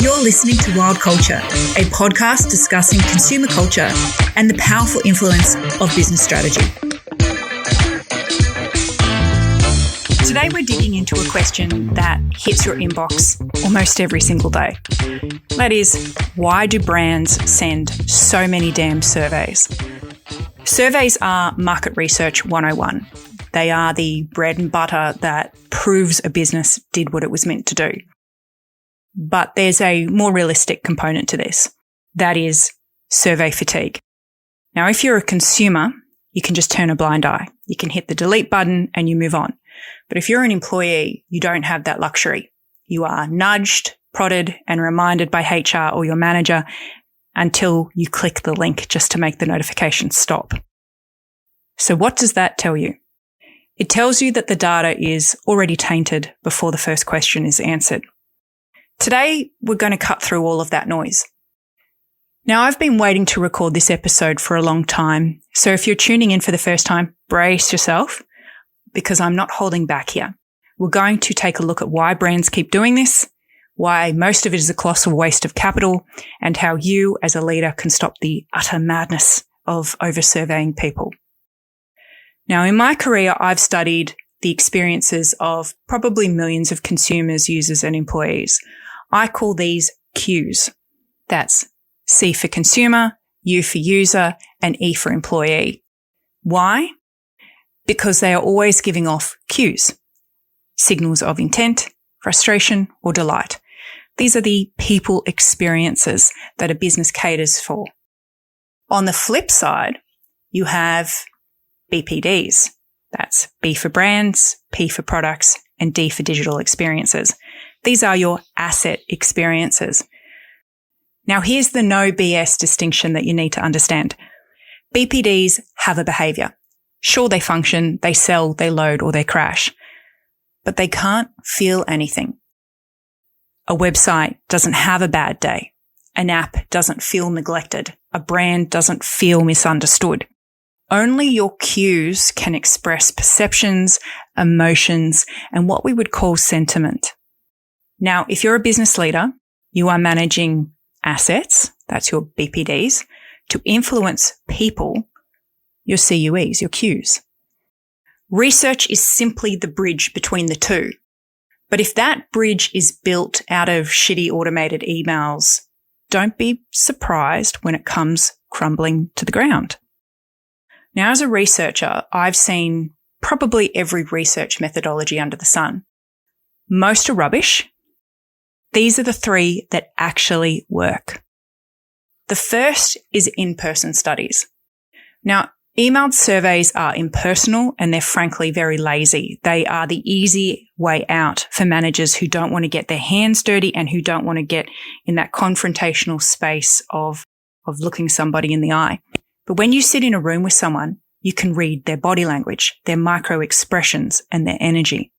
You're listening to Wild Culture, a podcast discussing consumer culture and the powerful influence of business strategy. Today we're digging into a question that hits your inbox almost every single day. That is, why do brands send so many damn surveys? Surveys are market research 101. They are the bread and butter that proves a business did what it was meant to do. But there's a more realistic component to this. That is survey fatigue. Now, if you're a consumer, you can just turn a blind eye. You can hit the delete button and you move on. But if you're an employee, you don't have that luxury. You are nudged, prodded, and reminded by HR or your manager until you click the link just to make the notification stop. So what does that tell you? It tells you that the data is already tainted before the first question is answered. Today, we're going to cut through all of that noise. Now, I've been waiting to record this episode for a long time, so if you're tuning in for the first time, brace yourself, because I'm not holding back here. We're going to take a look at why brands keep doing this, why most of it is a colossal waste of capital, and how you, as a leader, can stop the utter madness of over-surveying people. Now, in my career, I've studied the experiences of probably millions of consumers, users, and employees. I call these Qs. That's C for consumer, U for user, and E for employee. Why? Because they are always giving off cues, signals of intent, frustration, or delight. These are the people experiences that a business caters for. On the flip side, you have BPDs. That's B for brands, P for products, and D for digital experiences. These are your asset experiences. Now, here's the no BS distinction that you need to understand. BPDs have a behavior. Sure, they function, they sell, they load, or they crash, but they can't feel anything. A website doesn't have a bad day. An app doesn't feel neglected. A brand doesn't feel misunderstood. Only your cues can express perceptions, emotions, and what we would call sentiment. Now, if you're a business leader, you are managing assets, that's your BPDs, to influence people, your CUEs, your cues. Research is simply the bridge between the two. But if that bridge is built out of shitty automated emails, don't be surprised when it comes crumbling to the ground. Now, as a researcher, I've seen probably every research methodology under the sun. Most are rubbish. These are the three that actually work. The first is in-person studies. Now, emailed surveys are impersonal and they're frankly very lazy. They are the easy way out for managers who don't want to get their hands dirty and who don't want to get in that confrontational space of looking somebody in the eye. But when you sit in a room with someone, you can read their body language, their micro expressions, and their energy.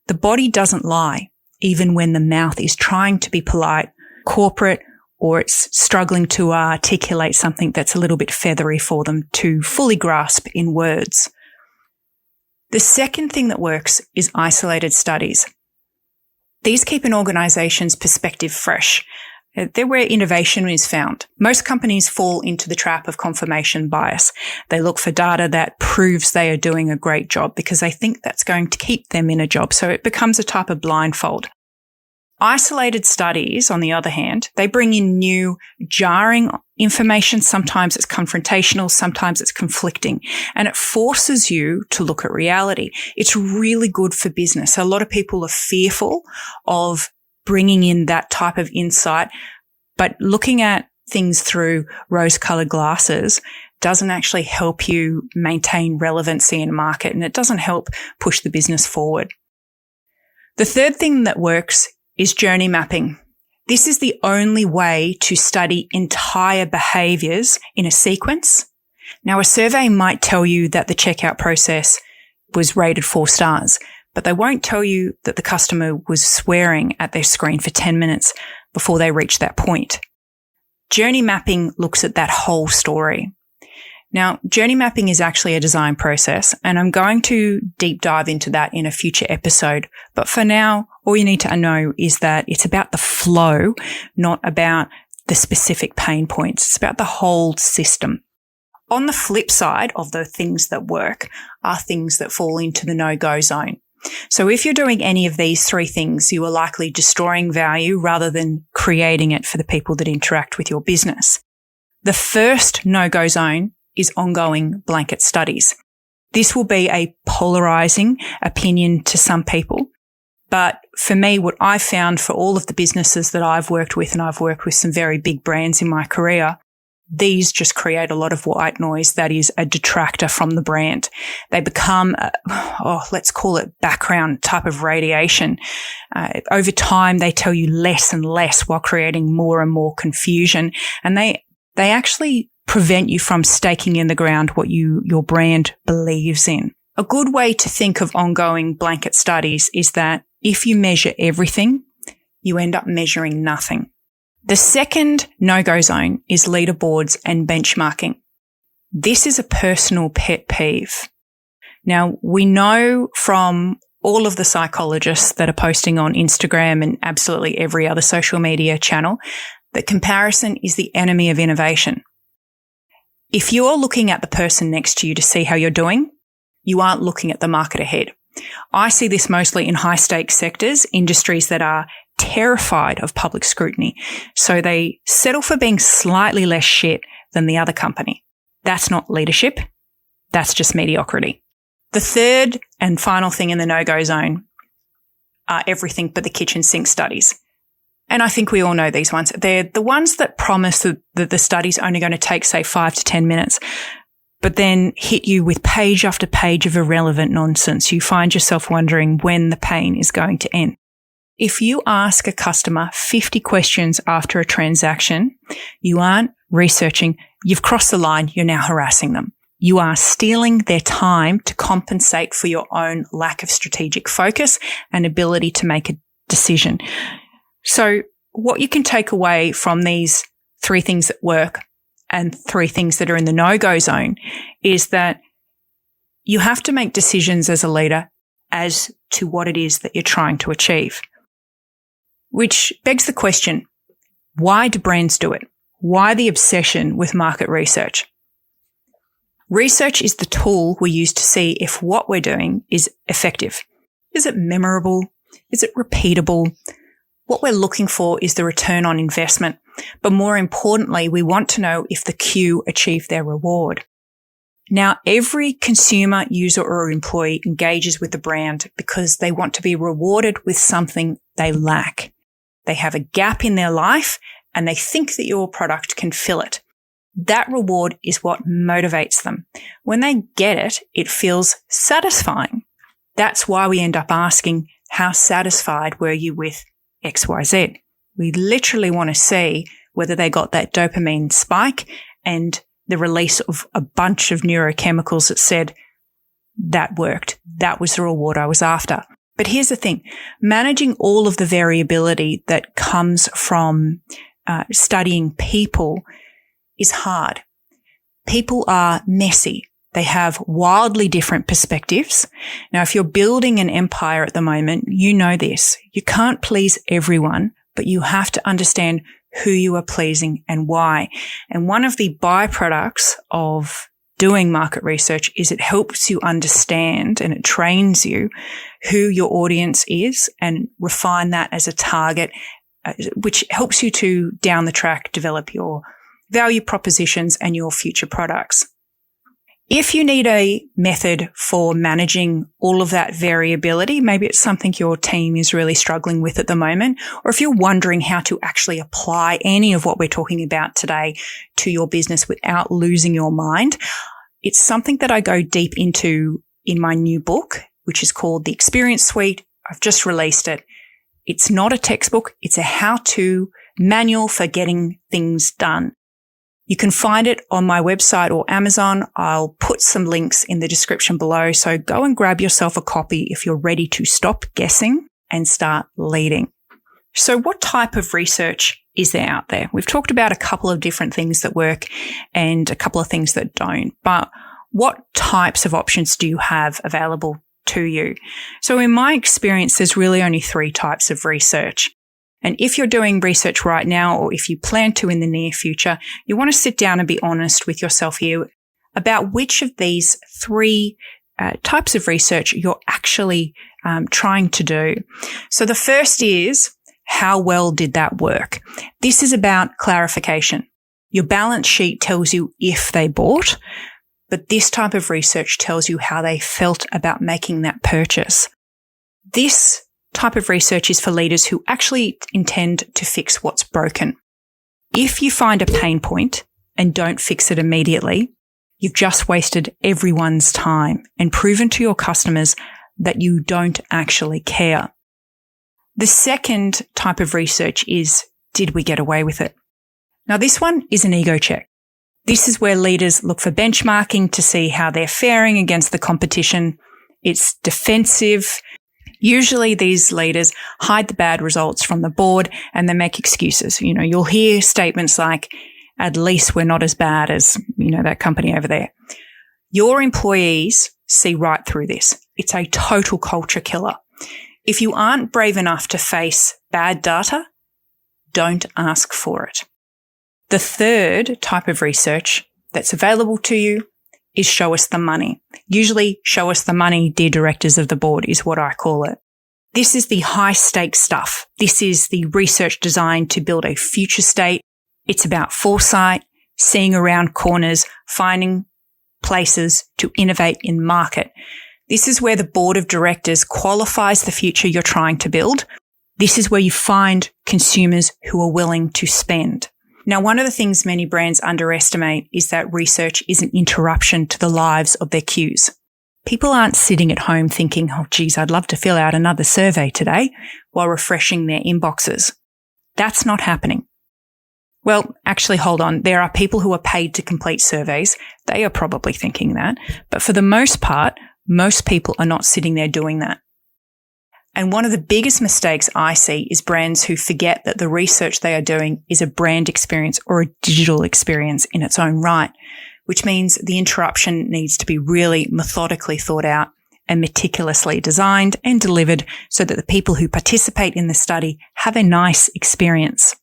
The body doesn't lie, even when the mouth is trying to be polite, corporate, or it's struggling to articulate something that's a little bit feathery for them to fully grasp in words. The second thing that works is isolated studies. These keep an organization's perspective fresh. They're where innovation is found. Most companies fall into the trap of confirmation bias. They look for data that proves they are doing a great job because they think that's going to keep them in a job. So it becomes a type of blindfold. Isolated studies, on the other hand, they bring in new, jarring information. Sometimes it's confrontational, sometimes it's conflicting, and it forces you to look at reality. It's really good for business. A lot of people are fearful of bringing in that type of insight, but looking at things through rose-colored glasses doesn't actually help you maintain relevancy in a market, and it doesn't help push the business forward. The third thing that works is journey mapping. This is the only way to study entire behaviors in a sequence. Now, a survey might tell you that the checkout process was rated 4 stars, but they won't tell you that the customer was swearing at their screen for 10 minutes before they reached that point. Journey mapping looks at that whole story. Now, journey mapping is actually a design process, and I'm going to deep dive into that in a future episode. But for now, all you need to know is that it's about the flow, not about the specific pain points. It's about the whole system. On the flip side of the things that work are things that fall into the no-go zone. So if you're doing any of these three things, you are likely destroying value rather than creating it for the people that interact with your business. The first no-go zone is ongoing blanket studies. This will be a polarizing opinion to some people. But for me, what I've found for all of the businesses that I've worked with, and I've worked with some very big brands in my career, these just create a lot of white noise that is a detractor from the brand. They become, let's call it background type of radiation. Over time, they tell you less and less while creating more and more confusion. And they actually prevent you from staking in the ground what your brand believes in. A good way to think of ongoing blanket studies is that if you measure everything, you end up measuring nothing. The second no-go zone is leaderboards and benchmarking. This is a personal pet peeve. Now, we know from all of the psychologists that are posting on Instagram and absolutely every other social media channel that comparison is the enemy of innovation. If you're looking at the person next to you to see how you're doing, you aren't looking at the market ahead. I see this mostly in high-stakes sectors, industries that are terrified of public scrutiny. So they settle for being slightly less shit than the other company. That's not leadership. That's just mediocrity. The third and final thing in the no-go zone are everything but the kitchen sink studies. And I think we all know these ones. They're the ones that promise that the study's only going to take, say, 5 to 10 minutes, but then hit you with page after page of irrelevant nonsense. You find yourself wondering when the pain is going to end. If you ask a customer 50 questions after a transaction, you aren't researching. You've crossed the line. You're now harassing them. You are stealing their time to compensate for your own lack of strategic focus and ability to make a decision. So what you can take away from these three things that work and three things that are in the no-go zone is that you have to make decisions as a leader as to what it is that you're trying to achieve. Which begs the question, why do brands do it? Why the obsession with market research? Research is the tool we use to see if what we're doing is effective. Is it memorable? Is it repeatable? What we're looking for is the return on investment. But more importantly, we want to know if the Q achieved their reward. Now, every consumer, user, or employee engages with the brand because they want to be rewarded with something they lack. They have a gap in their life and they think that your product can fill it. That reward is what motivates them. When they get it, it feels satisfying. That's why we end up asking, how satisfied were you with XYZ? We literally want to see whether they got that dopamine spike and the release of a bunch of neurochemicals that said, that worked. That was the reward I was after. But here's the thing. Managing all of the variability that comes from studying people is hard. People are messy. They have wildly different perspectives. Now, if you're building an empire at the moment, you know this. You can't please everyone, but you have to understand who you are pleasing and why. And one of the byproducts of doing market research is it helps you understand and it trains you who your audience is and refine that as a target, which helps you to down the track develop your value propositions and your future products. If you need a method for managing all of that variability, maybe it's something your team is really struggling with at the moment, or if you're wondering how to actually apply any of what we're talking about today to your business without losing your mind, it's something that I go deep into in my new book, which is called The Experience Suite. I've just released it. It's not a textbook. It's a how-to manual for getting things done. You can find it on my website or Amazon. I'll put some links in the description below. So go and grab yourself a copy if you're ready to stop guessing and start leading. So what type of research is there out there? We've talked about a couple of different things that work and a couple of things that don't, but what types of options do you have available to you? So in my experience, there's really only 3 types of research. And if you're doing research right now, or if you plan to in the near future, you want to sit down and be honest with yourself here about which of these 3 types of research you're actually trying to do. So the first is, how well did that work? This is about clarification. Your balance sheet tells you if they bought, but this type of research tells you how they felt about making that purchase. This type of research is for leaders who actually intend to fix what's broken. If you find a pain point and don't fix it immediately, you've just wasted everyone's time and proven to your customers that you don't actually care. The second type of research is, did we get away with it? Now, this one is an ego check. This is where leaders look for benchmarking to see how they're faring against the competition. It's defensive. Usually these leaders hide the bad results from the board and they make excuses. You'll hear statements like, at least we're not as bad as, that company over there. Your employees see right through this. It's a total culture killer. If you aren't brave enough to face bad data, don't ask for it. The third type of research that's available to you is show us the money. Usually show us the money, dear directors of the board, is what I call it. This is the high stakes stuff. This is the research designed to build a future state. It's about foresight, seeing around corners, finding places to innovate in market. This is where the board of directors qualifies the future you're trying to build. This is where you find consumers who are willing to spend. Now, one of the things many brands underestimate is that research is an interruption to the lives of their queues. People aren't sitting at home thinking, oh, geez, I'd love to fill out another survey today while refreshing their inboxes. That's not happening. Well, actually, hold on. There are people who are paid to complete surveys. They are probably thinking that. But for the most part, most people are not sitting there doing that. And one of the biggest mistakes I see is brands who forget that the research they are doing is a brand experience or a digital experience in its own right, which means the interruption needs to be really methodically thought out and meticulously designed and delivered so that the people who participate in the study have a nice experience.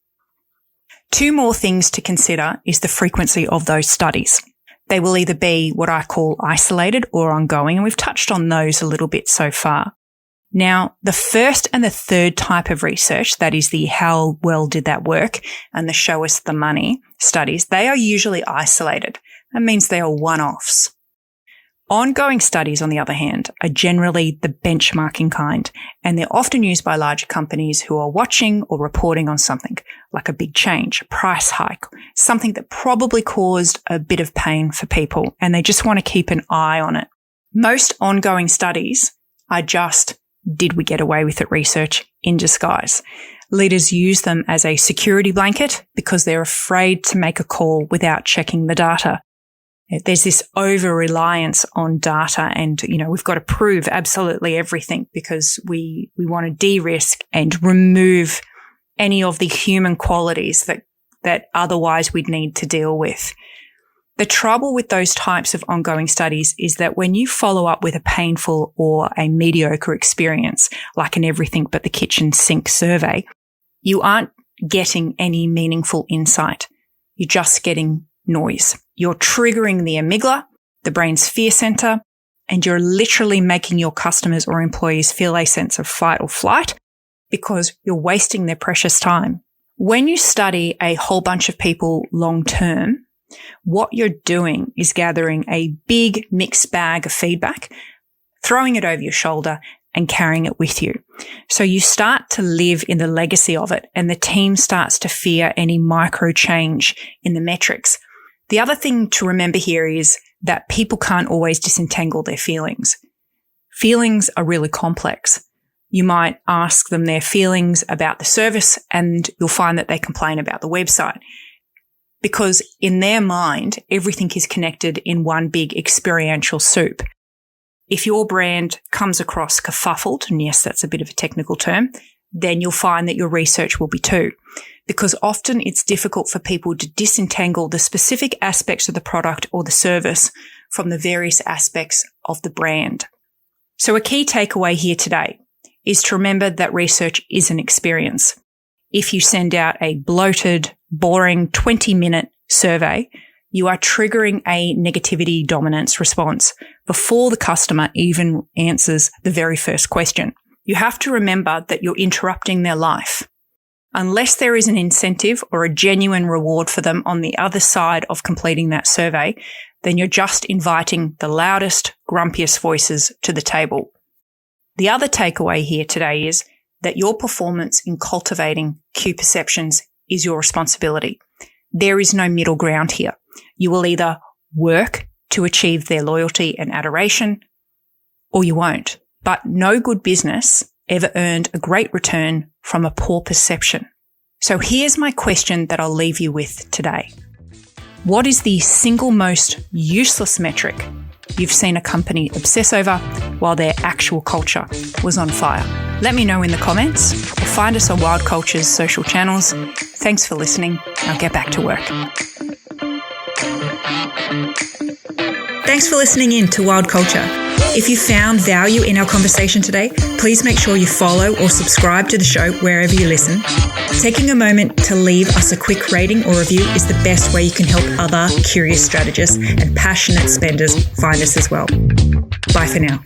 2 more things to consider is the frequency of those studies. They will either be what I call isolated or ongoing, and we've touched on those a little bit so far. Now, the first and the third type of research, that is the how well did that work and the show us the money studies, they are usually isolated. That means they are one-offs. Ongoing studies, on the other hand, are generally the benchmarking kind, and they're often used by larger companies who are watching or reporting on something like a big change, a price hike, something that probably caused a bit of pain for people, and they just want to keep an eye on it. Most ongoing studies are just, did we get away with it research in disguise. Leaders use them as a security blanket because they're afraid to make a call without checking the data. There's this over-reliance on data and, we've got to prove absolutely everything because we want to de-risk and remove any of the human qualities that otherwise we'd need to deal with. The trouble with those types of ongoing studies is that when you follow up with a painful or a mediocre experience, like an everything but the kitchen sink survey, you aren't getting any meaningful insight. You're just getting noise. You're triggering the amygdala, the brain's fear center, and you're literally making your customers or employees feel a sense of fight or flight because you're wasting their precious time. When you study a whole bunch of people long term, what you're doing is gathering a big mixed bag of feedback, throwing it over your shoulder and carrying it with you. So you start to live in the legacy of it, and the team starts to fear any micro change in the metrics. The other thing to remember here is that people can't always disentangle their feelings. Feelings are really complex. You might ask them their feelings about the service and you'll find that they complain about the website because in their mind, everything is connected in one big experiential soup. If your brand comes across kerfuffled, and yes, that's a bit of a technical term, then you'll find that your research will be too. Because often it's difficult for people to disentangle the specific aspects of the product or the service from the various aspects of the brand. So a key takeaway here today is to remember that research is an experience. If you send out a bloated, boring 20-minute survey, you are triggering a negativity dominance response before the customer even answers the very first question. You have to remember that you're interrupting their life. Unless there is an incentive or a genuine reward for them on the other side of completing that survey, then you're just inviting the loudest, grumpiest voices to the table. The other takeaway here today is that your performance in cultivating Q perceptions is your responsibility. There is no middle ground here. You will either work to achieve their loyalty and adoration, or you won't. But no good business ever earned a great return from a poor perception. So here's my question that I'll leave you with today. What is the single most useless metric you've seen a company obsess over while their actual culture was on fire? Let me know in the comments or find us on Wild Culture's social channels. Thanks for listening. Now get back to work. Thanks for listening in to Wild Culture. If you found value in our conversation today, please make sure you follow or subscribe to the show wherever you listen. Taking a moment to leave us a quick rating or review is the best way you can help other curious strategists and passionate spenders find us as well. Bye for now.